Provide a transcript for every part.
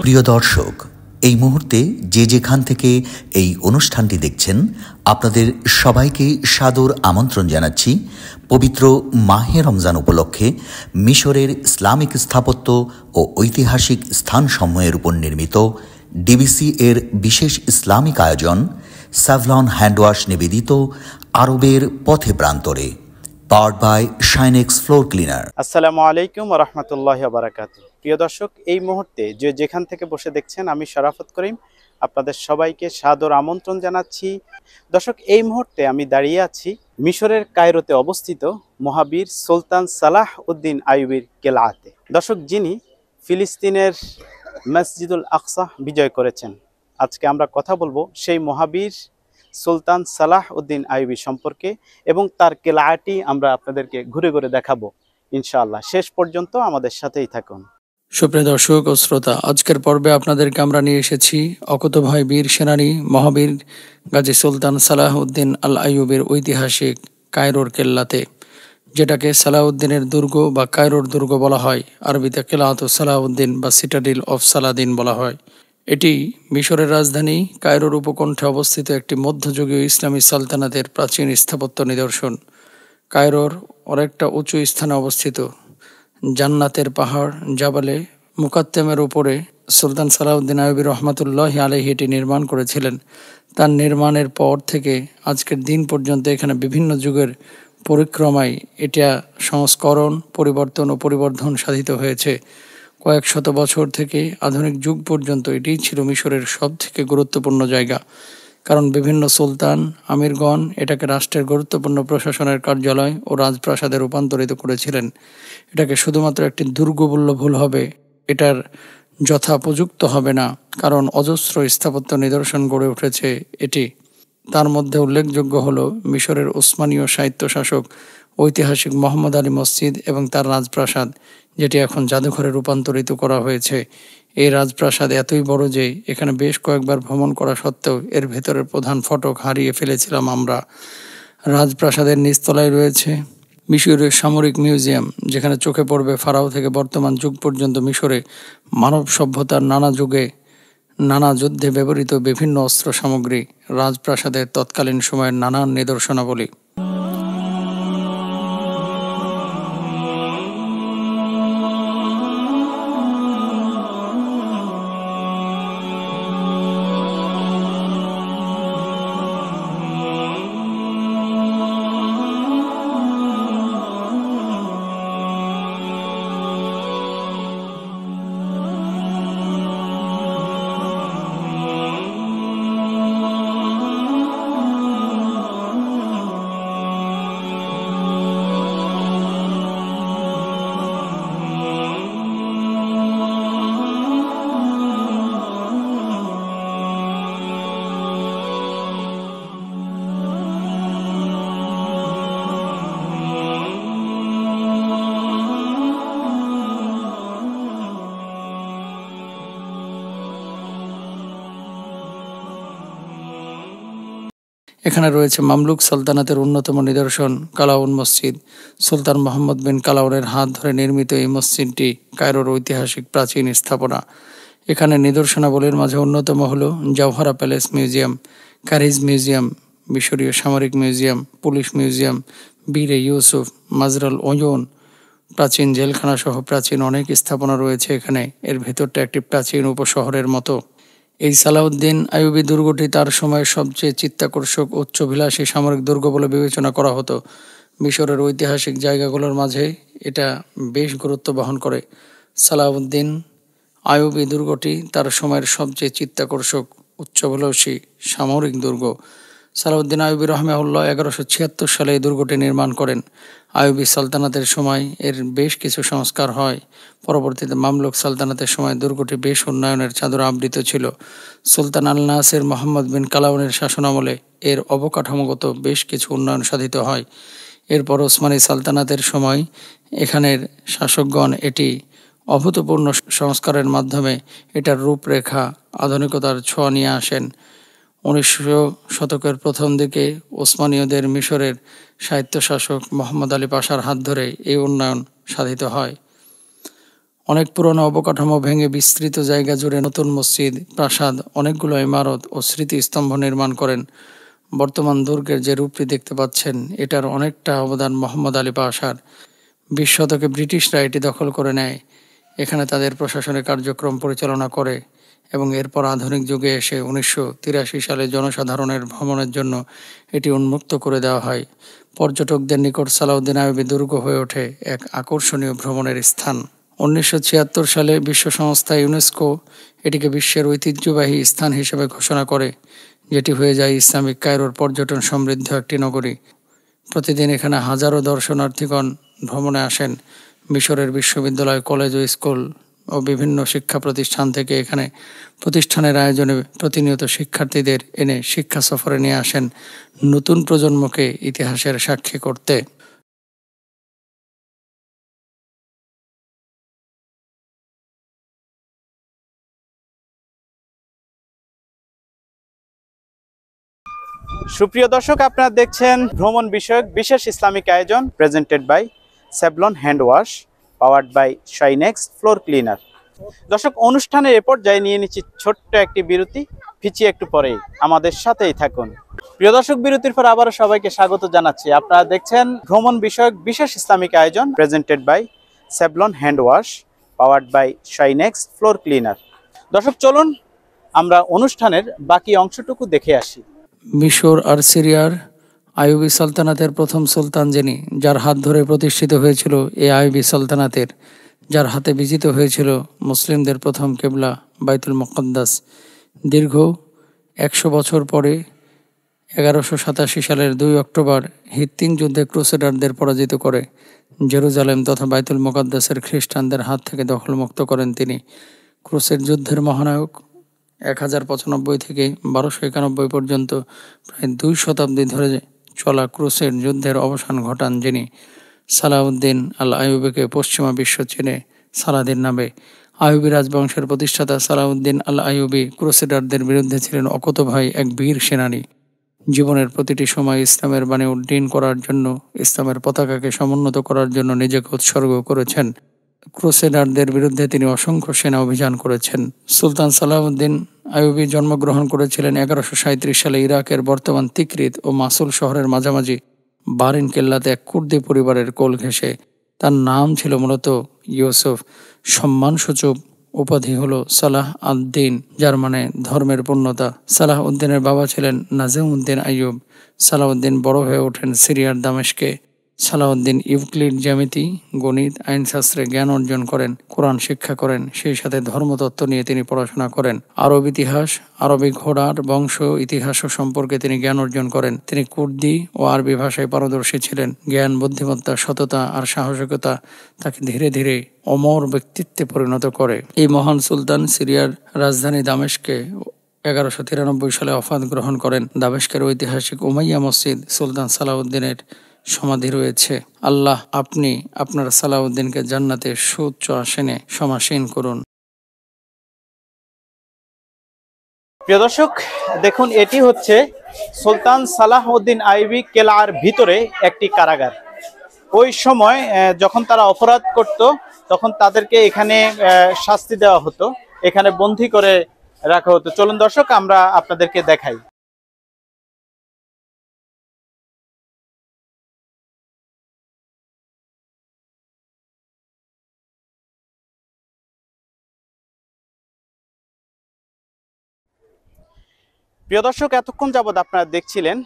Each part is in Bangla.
সুপ্রিয় দর্শক, এই মুহূর্তে যে যেখান থেকে এই অনুষ্ঠানটি দেখছেন আপনাদের সবাইকে সাদর আমন্ত্রণ জানাচ্ছি পবিত্র মাহে রমজান উপলক্ষে মিশরের ইসলামিক স্থাপত্য ও ঐতিহাসিক স্থানসমূহের উপর নির্মিত ডিবিসি এর বিশেষ ইসলামিক আয়োজন স্যাভলন হ্যান্ডওয়াশ নিবেদিত আরবের পথে প্রান্তরে, powered by Shinex floor cleaner. আসসালামু আলাইকুম ওয়া রাহমাতুল্লাহি ওয়া বারাকাতুহু। প্রিয় দর্শক, এই মুহূর্তে যে যেখান থেকে বসে দেখছেন আমি শরাফত করিম আপনাদের সবাইকে সাদর আমন্ত্রণ জানাচ্ছি। দর্শক, এই মুহূর্তে আমি দাঁড়িয়ে আছি মিশরের কায়রোতে অবস্থিত মহাবীর সুলতান সালাহ উদ্দিন আইয়ুবীর কেলাতে। দর্শক, যিনি ফিলিস্তিনের মসজিদুল আকসা বিজয় করেছেন। আজকে আমরা কথা বলবো সেই মহাবীর সুলতান সালাহ উদ্দিন আইয়ুবী সম্পর্কে এবং তার কেলাটি আমরা আপনাদেরকে ঘুরে ঘুরে দেখাবো ইনশাআল্লাহ। শেষ পর্যন্ত আমাদের সাথেই থাকুন। সুপ্রিয় দর্শক ও শ্রোতা, আজকের পর্বে আপনাদেরকে আমরা নিয়ে এসেছি অকুতোভয় বীর সেনানী মহাবীর গাজী সুলতান সালাহ উদ্দিন আল আইয়ুবীর ঐতিহাসিক কায়রোর কেল্লাতে, যেটাকে সালাউদ্দিনের দুর্গ বা কায়রোর দুর্গ বলা হয়। আরবিতে কেলাত সালাউদ্দিন বা সিটাডিল অফ সালাদিন বলা হয়। এটি মিশরের রাজধানী কায়রোর উপকণ্ঠে অবস্থিত একটি মধ্যযুগীয় ইসলামী সালতানাতের প্রাচীন স্থাপত্য নিদর্শন। কায়রোর অনেকটা উঁচু স্থানে অবস্থিত জান্নাতের পাহাড় জাবালে মুকাত্তেমের উপরে সুলতান সালাউদ্দিন আইয়ুবী রহমাতুল্লাহি আলাইহি এটি নির্মাণ করেছিলেন। তার নির্মাণের পর থেকে আজকের দিন পর্যন্ত এখানে বিভিন্ন যুগের পরিক্রমায় এটা সংস্করণ, পরিবর্তন ও পরিবর্ধন সাধিত হয়েছে। কয়েক শত বছর থেকে আধুনিক যুগ পর্যন্ত এটিই ছিল মিশরের সবথেকে গুরুত্বপূর্ণ জায়গা, কারণ বিভিন্ন সুলতান আমিরগণ এটাকে রাষ্ট্রের গুরুত্বপূর্ণ প্রশাসনের কার্যালয় ও রাজপ্রাসাদে রূপান্তরিত করেছিলেন। এটাকে শুধুমাত্র একটি দুর্গ বললে ভুল হবে, এটার যথোপযুক্ত হবে না, কারণ অজস্র স্থাপত্য নিদর্শন গড়ে উঠেছে এটি। তার মধ্যে উল্লেখযোগ্য হল মিশরের ওসমানীয় সাহিত্য শাসক ঐতিহাসিক মোহাম্মদ আলী মসজিদ এবং তার রাজপ্রাসাদ, যেটি এখন জাদুঘরে রূপান্তরিত করা হয়েছে। এই রাজপ্রাসাদ এতই বড় যে এখানে বেশ কয়েকবার ভ্রমণ করা সত্ত্বেও এর ভেতরের প্রধান ফটক হারিয়ে ফেলেছিলাম আমরা। রাজপ্রাসাদের নিচতলায় রয়েছে মিশরের সামরিক মিউজিয়াম, যেখানে চোখে পড়বে ফারাও থেকে বর্তমান যুগ পর্যন্ত মিশরে মানব সভ্যতার নানা যুগে নানা যুদ্ধে ব্যবহৃত বিভিন্ন অস্ত্র সামগ্রী, রাজপ্রাসাদের তৎকালীন সময়ের নানান নিদর্শনাবলী। এখানে রয়েছে মামলুক সালতানাতের অন্যতম নিদর্শন কালাউন মসজিদ। সুলতান মোহাম্মদ বিন কালাউনের হাত ধরে নির্মিত এই মসজিদটি কায়রোর ঐতিহাসিক প্রাচীন স্থাপনা। এখানে নিদর্শনাবলীর মাঝে অন্যতম হল জাওহারা প্যালেস মিউজিয়াম, কারিজ মিউজিয়াম, মিশরীয় সামরিক মিউজিয়াম, পুলিশ মিউজিয়াম, বীরে ইউসুফ, মাজরাল ওয়ুন, প্রাচীন জেলখানা সহ প্রাচীন অনেক স্থাপনা রয়েছে এখানে। এর ভেতরটা একটি প্রাচীন উপশহরের মতো। এই সালাউদ্দিন আইয়ুবী দুর্গটি তার সময়ের সবচেয়ে চিত্তাকর্ষক উচ্চভিলাষী সামরিক দুর্গ বলে বিবেচনা করা হতো। মিশরের ঐতিহাসিক জায়গাগুলোর মাঝে এটা বেশ গুরুত্ব বহন করে। সালাউদ্দিন আইয়ুবী দুর্গটি তার সময়ের সবচেয়ে চিত্তাকর্ষক উচ্চভিলাষী সামরিক দুর্গ। সালাউদ্দিন আইয়ুবী রহমাহুল্লাহ 1176 সালে এই দুর্গটি নির্মাণ করেন। আইয়ুবী সালতানাতের সময় এর বেশ কিছু সংস্কার হয়। পরবর্তীতে মামলুক সালতানাতের সময় দুর্গটি বেশ উন্নয়নের চাদরে আবৃত ছিল। সুলতান আল নাসির মোহাম্মদ বিন কালাউনের শাসনামলে এর অবকাঠামোগত বেশ কিছু উন্নয়ন সাধিত হয়। এরপর ওসমানী সালতানাতের সময় এখানের শাসকগণ এটি অভূতপূর্ণ সংস্কারের মাধ্যমে এটার রূপরেখা আধুনিকতার ছোঁয়া নিয়ে আসেন। 1900 শতকের প্রথম দিকে ওসমানীয়দের মিশরের সাহিত্য শাসক মোহাম্মদ আলী পাশার হাত ধরে এই উন্নয়ন সাধিত হয়। অনেক পুরনো অবকাঠামো ভেঙে বিস্তৃত জায়গা জুড়ে নতুন মসজিদ, প্রাসাদ, অনেকগুলো ইমারত ও স্মৃতিস্তম্ভ নির্মাণ করেন। বর্তমান দুর্গের যে রূপটি দেখতে পাচ্ছেন, এটার অনেকটা অবদান মোহাম্মদ আলী পাশার। 20 শতকে ব্রিটিশরা এটি দখল করে নেয়, এখানে তাদের প্রশাসনিক কার্যক্রম পরিচালনা করে এবং এরপর আধুনিক যুগে এসে 1983 সালে জনসাধারণের ভ্রমণের জন্য এটি উন্মুক্ত করে দেওয়া হয়। পর্যটকদের নিকট সালাউদ্দিন আইয়ুবী দুর্গ হয়ে ওঠে এক আকর্ষণীয় ভ্রমণের স্থান। 1976 সালে বিশ্ব সংস্থা ইউনেস্কো এটিকে বিশ্বের ঐতিহ্যবাহী স্থান হিসেবে ঘোষণা করে, যেটি হয়ে যায় ইসলামিক কায়রোর পর্যটন সমৃদ্ধ একটি নগরী। প্রতিদিন এখানে হাজারো দর্শনার্থীগণ ভ্রমণে আসেন। মিশরের বিশ্ববিদ্যালয়, কলেজ ও স্কুল ও বিভিন্ন শিক্ষা প্রতিষ্ঠান থেকে এখানে প্রতিষ্ঠানের আয়োজনে প্রতিনিয়ত শিক্ষার্থীদের এনে শিক্ষা সফরে নিয়ে আসেন নতুন প্রজন্মকে ইতিহাসের সাক্ষী করতে। সুপ্রিয় দর্শক, আপনারা দেখছেন ভ্রমণ বিষয়ক বিশেষ ইসলামিক আয়োজন presented by Savlon hand wash, powered by Shinex floor cleaner. দর্শক, অনুষ্ঠানের এ পর্যায়ে নিয়ে নিচ্ছি ছোট্ট একটি বিরতি, ফিরছি একটু পরেই, আমাদের সাথেই থাকুন। প্রিয় দর্শক, বিরতির পর আবারও সবাইকে স্বাগত জানাচ্ছি। আপনারা দেখছেন ভ্রমণ বিষয়ক বিশেষ ইসলামিক আয়োজন presented by Savlon hand wash, powered by Shinex floor cleaner. দর্শক, চলুন আমরা অনুষ্ঠানের বাকি অংশটুকু দেখে আসি। মিশর আর সিরিয়ার আইয়ুবী সালতানাতের প্রথম সুলতান যিনি, যার হাত ধরে প্রতিষ্ঠিত হয়েছিল এই আইয়ুবী সালতানাতের, যার হাতে বিজিত হয়েছিল মুসলিমদের প্রথম কেবলা বাইতুল মুকদ্দাস, দীর্ঘ 100 বছর পরে 1187 সালের 2 অক্টোবর হিত্তিন যুদ্ধে ক্রুসেডারদের পরাজিত করে জেরুজালেম তথা বাইতুল মুকদ্দাসের খ্রিস্টানদের হাত থেকে দখলমুক্ত করেন তিনি। ক্রুসেড যুদ্ধের মহানায়ক 1095 থেকে 1291 পর্যন্ত প্রায় 2 শতাব্দী ধরে চলা ক্রুসেড যুদ্ধের অবসান ঘটান যিনি। সালাউদ্দিন আল আইয়ুবীকে পশ্চিমা বিশ্ব চেনে সালাদিন নামে। আইয়ুবী রাজবংশের প্রতিষ্ঠাতা সালাউদ্দিন আল আইয়ুবী ক্রুসেডারদের বিরুদ্ধে ছিলেন অকুতোভয় এক বীর সেনানী। জীবনের প্রতিটি সময় ইসলামের বাণী উড্ডীন করার জন্য, ইসলামের পতাকাকে সমুন্নত করার জন্য নিজেকে উৎসর্গ করেছেন। ক্রুসেডারদের বিরুদ্ধে তিনি অসংখ্য সেনা অভিযান করেছেন। সুলতান সালাউদ্দিন আইয়ুবী জন্মগ্রহণ করেছিলেন 1137 সালে ইরাকের বর্তমান তিকরিত ও মাসুল শহরের মাঝামাঝি বারিন কেল্লাতে এক কুর্দি পরিবারের কোল ঘেঁষে। তার নাম ছিল মূলত ইউসুফ। সম্মানসূচক উপাধি হলো সালাহ আদ-দিন, যার মানে ধর্মের পূর্ণতা। সালাহ উদ্দিনের বাবা ছিলেন নাজিমউদ্দিন আইয়ুব। সালাউদ্দিন বড় হয়ে ওঠেন সিরিয়ার দামেস্কে। সালাউদ্দিন ইউক্লিড, জ্যামিতি, গণিত, আইনশাস্ত্রে জ্ঞান অর্জন করেন, কোরআন শিক্ষা করেন, সেই সাথে ধর্মতত্ত্ব নিয়ে তিনি পড়াশোনা করেন। আরব ইতিহাস, আরবি ঘোড়ার বংশ ইতিহাস সম্পর্কে তিনি জ্ঞান অর্জন করেন। তিনি কুর্দি ও আরবি ভাষায় পারদর্শী ছিলেন। জ্ঞান, বুদ্ধিমত্তা, সততা আর সাহসিকতা তাকে ধীরে ধীরে অমর ব্যক্তিত্বে পরিণত করে। এই মহান সুলতান সিরিয়ার রাজধানী দামেস্কে 1193 সালে ওফাত গ্রহণ করেন। দামেস্কের ঐতিহাসিক উমাইয়া মসজিদ সুলতান সালাউদ্দিনের সমাধি রয়েছে। আল্লাহ আপনি আপনার সালাউদ্দিনকে জান্নাতে সুউচ্চ আসনে সমাসীন করুন। প্রিয় দর্শক, দেখুন, এটি হচ্ছে সুলতান সালাহউদ্দিন আইয়ুবী কেলার ভিতরে একটি কারাগার। ওই সময় যখন তারা অপরাধ করত তখন তাদেরকে এখানে শাস্তি দেওয়া হতো, এখানে বন্দী করে রাখা হতো। চলুন দর্শক, আমরা আপনাদেরকে দেখাই। প্রিয় দর্শক, এতক্ষণ যাবৎ আপনারা দেখছিলেন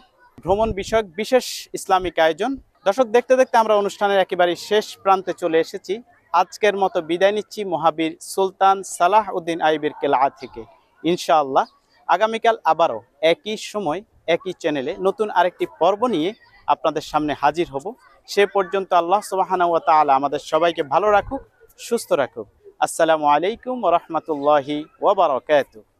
ভ্রমণ বিষয়ক বিশেষ ইসলামিক আয়োজন। দর্শক, দেখতে দেখতে আমরা অনুষ্ঠানের একেবারে শেষ প্রান্তে চলে এসেছি। আজকের মতো বিদায় নিচ্ছি মহাবীর সুলতান সালাহউদ্দিন আইয়ুবীর কেলা থেকে। ইনশাআল্লাহ আগামীকাল আবারও একই সময় একই চ্যানেলে নতুন আরেকটি পর্ব নিয়ে আপনাদের সামনে হাজির হব। সে পর্যন্ত আল্লাহ সুবহানাহু ওয়া তাআলা আমাদের সবাইকে ভালো রাখুক, সুস্থ রাখুক। আসসালামু আলাইকুম ওয়া রাহমাতুল্লাহি ওয়া বারাকাতুহু।